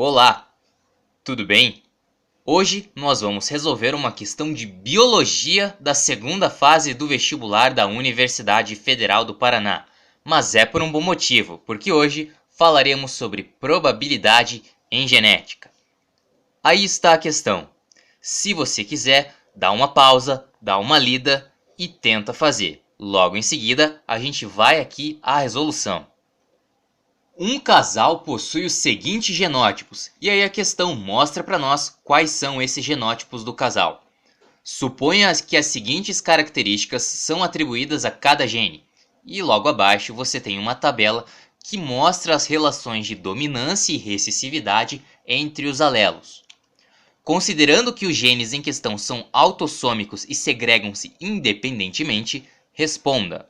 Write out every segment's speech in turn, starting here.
Olá, tudo bem? Hoje nós vamos resolver uma questão de biologia da segunda fase do vestibular da Universidade Federal do Paraná. Mas é por um bom motivo, porque hoje falaremos sobre probabilidade em genética. Aí está a questão. Se você quiser, dá uma pausa, dá uma lida e tenta fazer. Logo em seguida, a gente vai aqui à resolução. Um casal possui os seguintes genótipos, e aí a questão mostra para nós quais são esses genótipos do casal. Suponha que as seguintes características são atribuídas a cada gene, e logo abaixo você tem uma tabela que mostra as relações de dominância e recessividade entre os alelos. Considerando que os genes em questão são autossômicos e segregam-se independentemente, responda.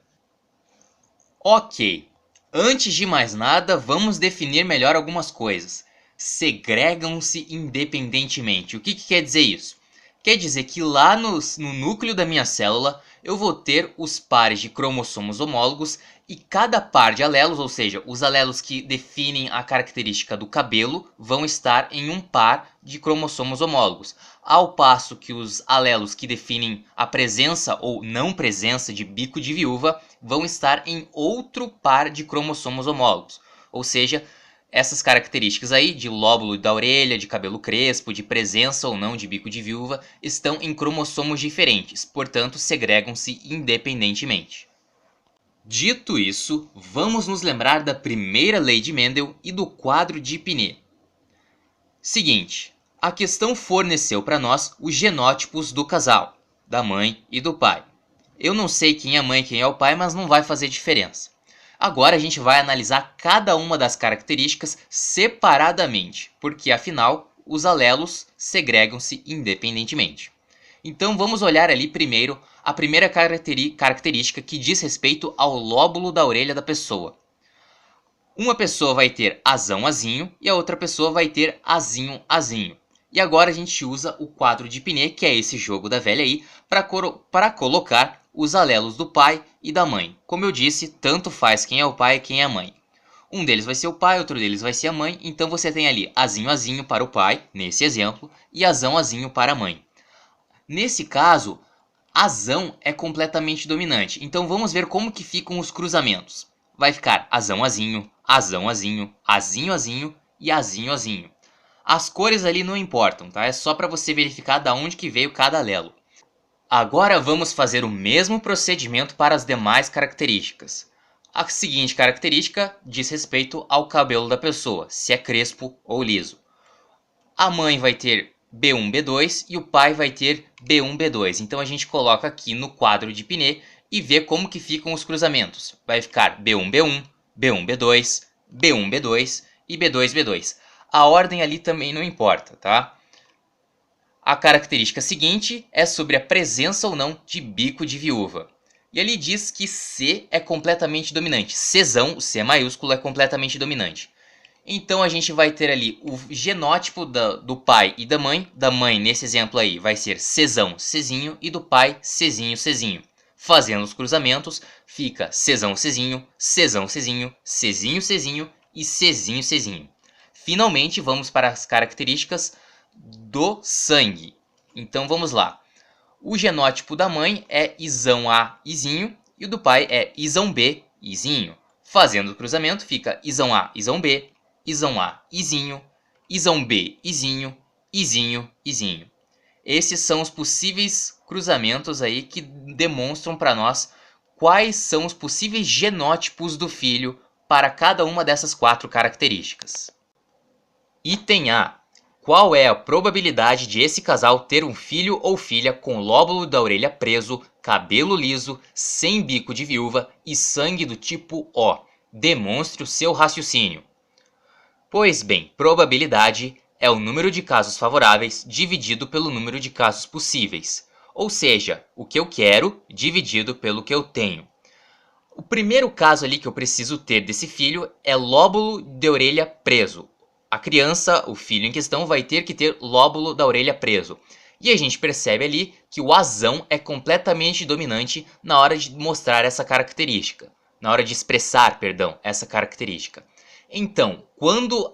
Ok. Antes de mais nada, vamos definir melhor algumas coisas. Segregam-se independentemente. O que quer dizer isso? Quer dizer que lá no núcleo da minha célula eu vou ter os pares de cromossomos homólogos e cada par de alelos, ou seja, os alelos que definem a característica do cabelo, vão estar em um par de cromossomos homólogos. Ao passo que os alelos que definem a presença ou não presença de bico de viúva vão estar em outro par de cromossomos homólogos. Ou seja, essas características aí de lóbulo da orelha, de cabelo crespo, de presença ou não de bico de viúva, estão em cromossomos diferentes, portanto segregam-se independentemente. Dito isso, vamos nos lembrar da primeira lei de Mendel e do quadro de Pinet. Seguinte, a questão forneceu para nós os genótipos do casal, da mãe e do pai. Eu não sei quem é a mãe e quem é o pai, mas não vai fazer diferença. Agora a gente vai analisar cada uma das características separadamente, porque afinal os alelos segregam-se independentemente. Então vamos olhar ali primeiro a primeira característica que diz respeito ao lóbulo da orelha da pessoa. Uma pessoa vai ter azão-azinho e a outra pessoa vai ter azinho-azinho. E agora a gente usa o quadro de Pinet, que é esse jogo da velha aí, para colocar os alelos do pai e da mãe. Como eu disse, tanto faz quem é o pai e quem é a mãe. Um deles vai ser o pai, outro deles vai ser a mãe, então você tem ali azinho-azinho para o pai, nesse exemplo, e azão-azinho para a mãe. Nesse caso, azão é completamente dominante, então vamos ver como que ficam os cruzamentos. Vai ficar azão-azinho, azão-azinho, azinho-azinho e azinho-azinho. As cores ali não importam, tá? É só para você verificar de onde que veio cada alelo. Agora vamos fazer o mesmo procedimento para as demais características. A seguinte característica diz respeito ao cabelo da pessoa, se é crespo ou liso. A mãe vai ter B1, B2 e o pai vai ter B1, B2. Então a gente coloca aqui no quadro de Pinet e vê como que ficam os cruzamentos. Vai ficar B1, B1, B1, B2, B1, B2 e B2, B2. A ordem ali também não importa, tá? A característica seguinte é sobre a presença ou não de bico de viúva. E ele diz que C é completamente dominante. Czão, o C maiúsculo, é completamente dominante. Então a gente vai ter ali o genótipo do pai e da mãe. Da mãe, nesse exemplo aí, vai ser Czão, Czinho, e do pai, Czinho, Czinho. Fazendo os cruzamentos, fica Czão, Czinho, Czão, Czinho, Czinho, Czinho e Czinho, Czinho. Finalmente, vamos para as características do sangue. Então vamos lá. O genótipo da mãe é Izão A, Izinho, e o do pai é Izão B, Izinho. Fazendo o cruzamento, fica Izão A, Izão B, Izão A, Izinho, Izão B, Izinho, Izinho, Izinho. Esses são os possíveis cruzamentos aí que demonstram para nós quais são os possíveis genótipos do filho para cada uma dessas 4 características. Item A. Qual é a probabilidade de esse casal ter um filho ou filha com lóbulo da orelha preso, cabelo liso, sem bico de viúva e sangue do tipo O? Demonstre o seu raciocínio. Pois bem, probabilidade é o número de casos favoráveis dividido pelo número de casos possíveis. Ou seja, o que eu quero dividido pelo que eu tenho. O primeiro caso ali que eu preciso ter desse filho é lóbulo de orelha preso. A criança, o filho em questão, vai ter que ter lóbulo da orelha preso. E a gente percebe ali que o azão é completamente dominante na hora de mostrar essa característica. Na hora de expressar, perdão, essa característica. Então, quando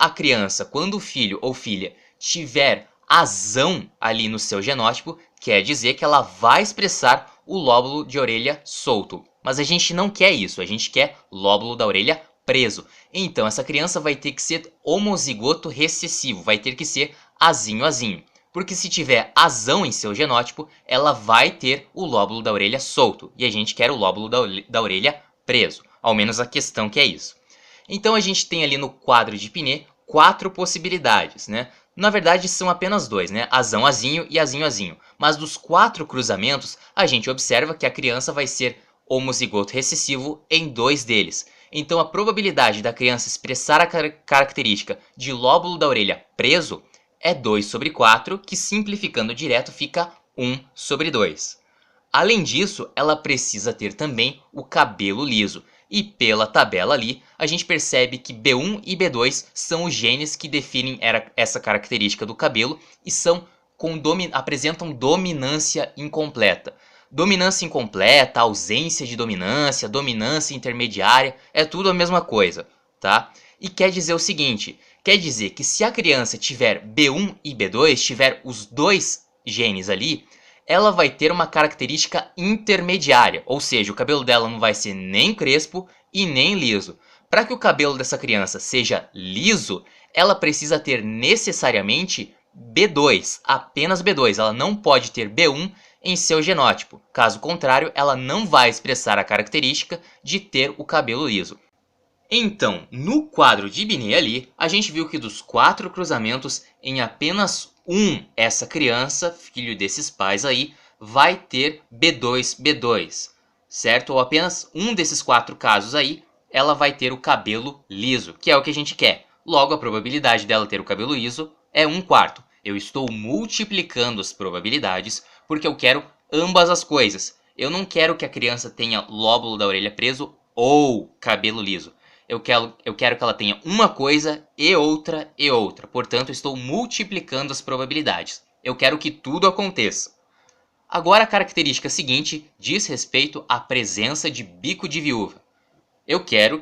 o filho ou filha tiver azão ali no seu genótipo, quer dizer que ela vai expressar o lóbulo de orelha solto. Mas a gente não quer isso, a gente quer lóbulo da orelha preso. Então, essa criança vai ter que ser homozigoto recessivo, vai ter que ser azinho. Porque se tiver azão em seu genótipo, ela vai ter o lóbulo da orelha solto. E a gente quer o lóbulo da orelha preso. Ao menos a questão que é isso. Então a gente tem ali no quadro de Pinet 4 possibilidades, né? Na verdade são apenas 2, né? Azão-azinho e azinho-azinho. Mas dos 4 cruzamentos, a gente observa que a criança vai ser homozigoto recessivo em 2 deles. Então a probabilidade da criança expressar a característica de lóbulo da orelha preso é 2 sobre 4, que simplificando direto fica 1 sobre 2. Além disso, ela precisa ter também o cabelo liso. E pela tabela ali, a gente percebe que B1 e B2 são os genes que definem essa característica do cabelo e apresentam dominância incompleta. Dominância incompleta, ausência de dominância, dominância intermediária, é tudo a mesma coisa, tá? E quer dizer o seguinte, quer dizer que se a criança tiver B1 e B2, tiver os dois genes ali, ela vai ter uma característica intermediária, ou seja, o cabelo dela não vai ser nem crespo e nem liso. Para que o cabelo dessa criança seja liso, ela precisa ter necessariamente B2, apenas B2, ela não pode ter B1 em seu genótipo. Caso contrário, ela não vai expressar a característica de ter o cabelo liso. Então, no quadro de Binet ali, a gente viu que dos 4 cruzamentos, em apenas essa criança, filho desses pais aí, vai ter B2, certo? Ou apenas um desses 4 casos aí, ela vai ter o cabelo liso, que é o que a gente quer. Logo, a probabilidade dela ter o cabelo liso é 1/4. Eu estou multiplicando as probabilidades porque eu quero ambas as coisas. Eu não quero que a criança tenha lóbulo da orelha preso ou cabelo liso. Eu quero que ela tenha uma coisa e outra e outra. Portanto, eu estou multiplicando as probabilidades. Eu quero que tudo aconteça. Agora a característica seguinte diz respeito à presença de bico de viúva. Eu quero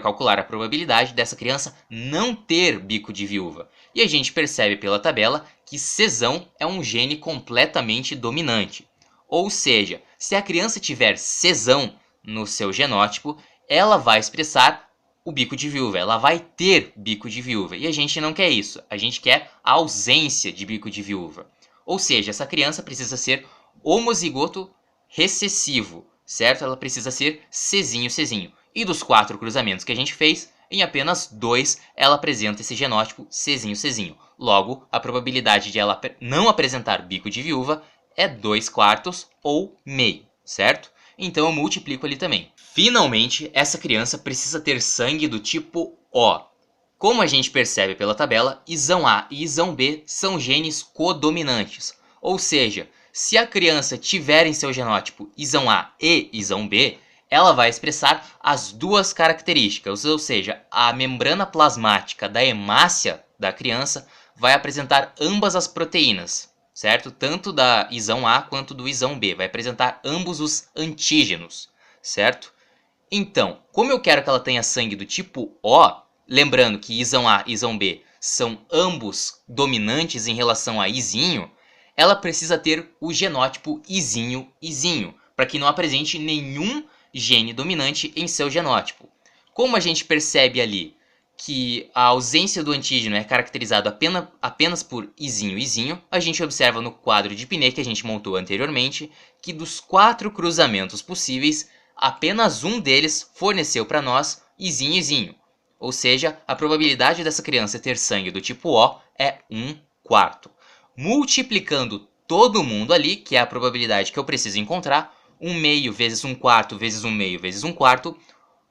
calcular a probabilidade dessa criança não ter bico de viúva. E a gente percebe pela tabela que cesão é um gene completamente dominante. Ou seja, se a criança tiver cesão no seu genótipo, ela vai expressar o bico de viúva, ela vai ter bico de viúva. E a gente não quer isso, a gente quer a ausência de bico de viúva. Ou seja, essa criança precisa ser homozigoto recessivo, certo? Ela precisa ser cezinho. E dos 4 cruzamentos que a gente fez, em apenas 2 ela apresenta esse genótipo cezinho. Logo, a probabilidade de ela não apresentar bico de viúva é 2/4 ou meio, certo? Então eu multiplico ali também. Finalmente, essa criança precisa ter sangue do tipo O. Como a gente percebe pela tabela, isão A e isão B são genes codominantes. Ou seja, se a criança tiver em seu genótipo isão A e isão B, ela vai expressar as duas características, ou seja, a membrana plasmática da hemácia da criança vai apresentar ambas as proteínas, certo? Tanto da isão A quanto do isão B, vai apresentar ambos os antígenos, certo? Então, como eu quero que ela tenha sangue do tipo O, lembrando que isão A e isão B são ambos dominantes em relação a izinho, ela precisa ter o genótipo izinho, para que não apresente nenhum gene dominante em seu genótipo. Como a gente percebe ali que a ausência do antígeno é caracterizada apenas por izinho, a gente observa no quadro de Pinet que a gente montou anteriormente que dos 4 cruzamentos possíveis, apenas um deles forneceu para nós izinho. Ou seja, a probabilidade dessa criança ter sangue do tipo O é 1/4. Multiplicando todo mundo ali, que é a probabilidade que eu preciso encontrar, 1 meio vezes 1/4 vezes 1 meio vezes 1/4,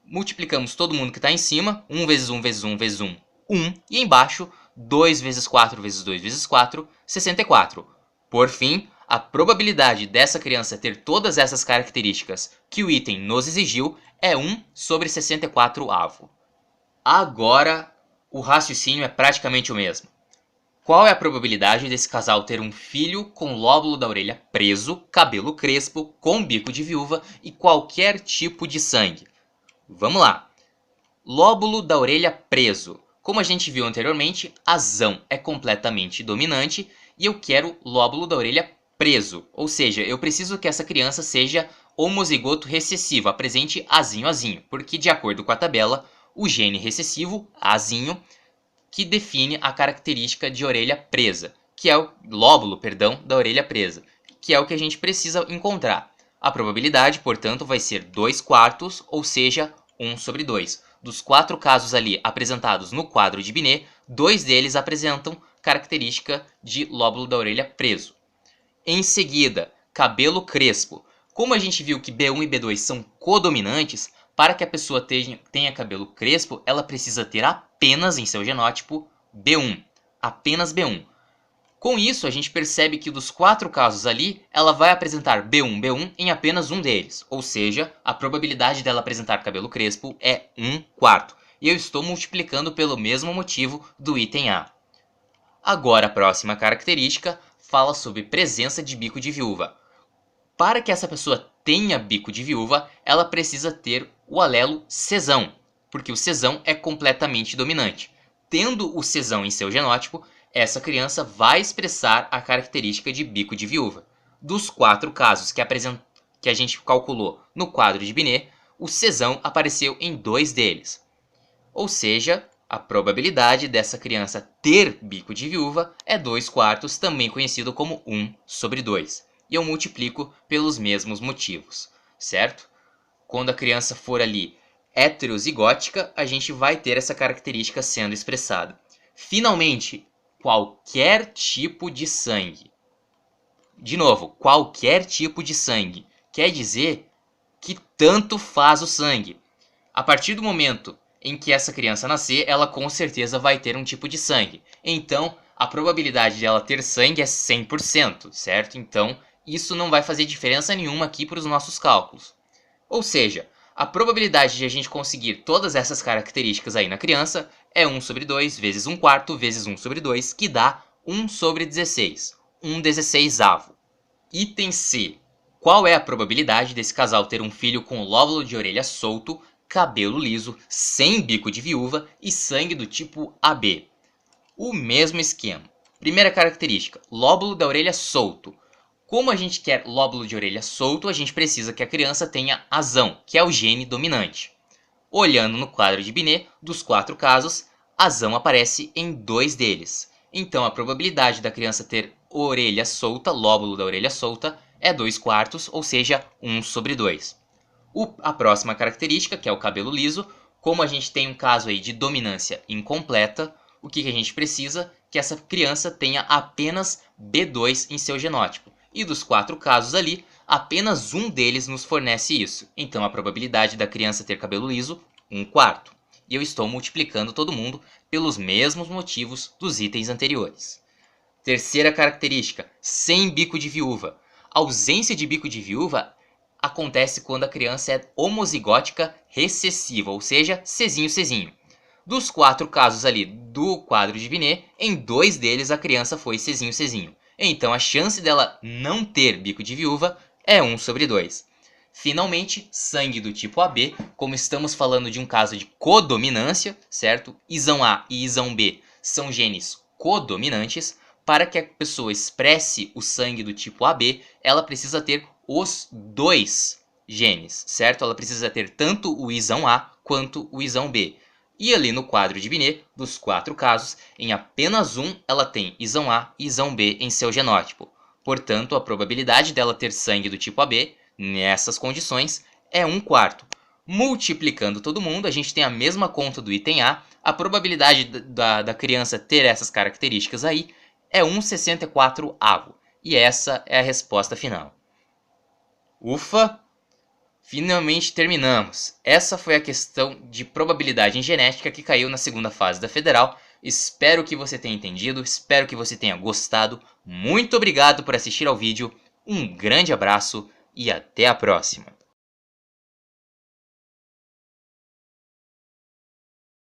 multiplicamos todo mundo que está em cima, 1 vezes 1 vezes 1 vezes 1, 1, e embaixo, 2 vezes 4 vezes 2 vezes 4, 64. Por fim, a probabilidade dessa criança ter todas essas características que o item nos exigiu é 1 sobre 64º. Agora, o raciocínio é praticamente o mesmo. Qual é a probabilidade desse casal ter um filho com lóbulo da orelha preso, cabelo crespo, com bico de viúva e qualquer tipo de sangue? Vamos lá. Lóbulo da orelha preso. Como a gente viu anteriormente, azão é completamente dominante e eu quero lóbulo da orelha preso. Ou seja, eu preciso que essa criança seja homozigoto recessivo, apresente azinho, porque de acordo com a tabela, o gene recessivo, azinho, que define a característica de orelha presa, que é o lóbulo, perdão, da orelha presa, que é o que a gente precisa encontrar. A probabilidade, portanto, vai ser 2/4, ou seja, 1/2. Dos 4 casos ali apresentados no quadro de Binet, 2 deles apresentam característica de lóbulo da orelha preso. Em seguida, cabelo crespo. Como a gente viu que B1 e B2 são codominantes, para que a pessoa tenha cabelo crespo, ela precisa ter apenas em seu genótipo B1. Apenas B1. Com isso, a gente percebe que dos 4 casos ali, ela vai apresentar B1 em apenas um deles. Ou seja, a probabilidade dela apresentar cabelo crespo é 1/4. E eu estou multiplicando pelo mesmo motivo do item A. Agora, a próxima característica fala sobre presença de bico de viúva. Para que essa pessoa tenha bico de viúva, ela precisa ter o alelo cesão, porque o cesão é completamente dominante. Tendo o cesão em seu genótipo, essa criança vai expressar a característica de bico de viúva. Dos 4 casos que a gente calculou no quadro de Binet, o cesão apareceu em 2 deles. Ou seja, a probabilidade dessa criança ter bico de viúva é 2/4, também conhecido como 1/2. E eu multiplico pelos mesmos motivos, certo? Quando a criança for ali heterozigótica, a gente vai ter essa característica sendo expressada. Finalmente, qualquer tipo de sangue. De novo, qualquer tipo de sangue. Quer dizer que tanto faz o sangue. A partir do momento em que essa criança nascer, ela com certeza vai ter um tipo de sangue. Então, a probabilidade de ela ter sangue é 100%, certo? Então, isso não vai fazer diferença nenhuma aqui para os nossos cálculos. Ou seja, a probabilidade de a gente conseguir todas essas características aí na criança é 1/2 vezes 1/4 vezes 1/2, que dá 1/16, 1/16avo. Item C. Qual é a probabilidade desse casal ter um filho com lóbulo de orelha solto, cabelo liso, sem bico de viúva e sangue do tipo AB? O mesmo esquema. Primeira característica, lóbulo da orelha solto. Como a gente quer lóbulo de orelha solto, a gente precisa que a criança tenha azão, que é o gene dominante. Olhando no quadro de Binet, dos 4 casos, azão aparece em 2 deles. Então a probabilidade da criança ter orelha solta, lóbulo da orelha solta, é 2/4, ou seja, 1/2. A próxima característica, que é o cabelo liso, como a gente tem um caso aí de dominância incompleta, o que a gente precisa? Que essa criança tenha apenas B2 em seu genótipo. E dos 4 casos ali, apenas um deles nos fornece isso. Então a probabilidade da criança ter cabelo liso, 1/4. E eu estou multiplicando todo mundo pelos mesmos motivos dos itens anteriores. Terceira característica, sem bico de viúva. A ausência de bico de viúva acontece quando a criança é homozigótica recessiva, ou seja, Czinho. Dos 4 casos ali do quadro de Binet, em 2 deles a criança foi Czinho. Então a chance dela não ter bico de viúva é 1/2. Finalmente, sangue do tipo AB, como estamos falando de um caso de codominância, certo? Isão A e Isão B são genes codominantes. Para que a pessoa expresse o sangue do tipo AB, ela precisa ter os 2 genes, certo? Ela precisa ter tanto o Isão A quanto o Isão B. E ali no quadro de Binet, dos 4 casos, em apenas um ela tem Isão A e Isão B em seu genótipo. Portanto, a probabilidade dela ter sangue do tipo AB, nessas condições, é 1/4. Multiplicando todo mundo, a gente tem a mesma conta do item A. A probabilidade da criança ter essas características aí é 1/64avo. E essa é a resposta final. Ufa! Finalmente terminamos. Essa foi a questão de probabilidade em genética que caiu na segunda fase da Federal. Espero que você tenha entendido, espero que você tenha gostado. Muito obrigado por assistir ao vídeo, um grande abraço e até a próxima!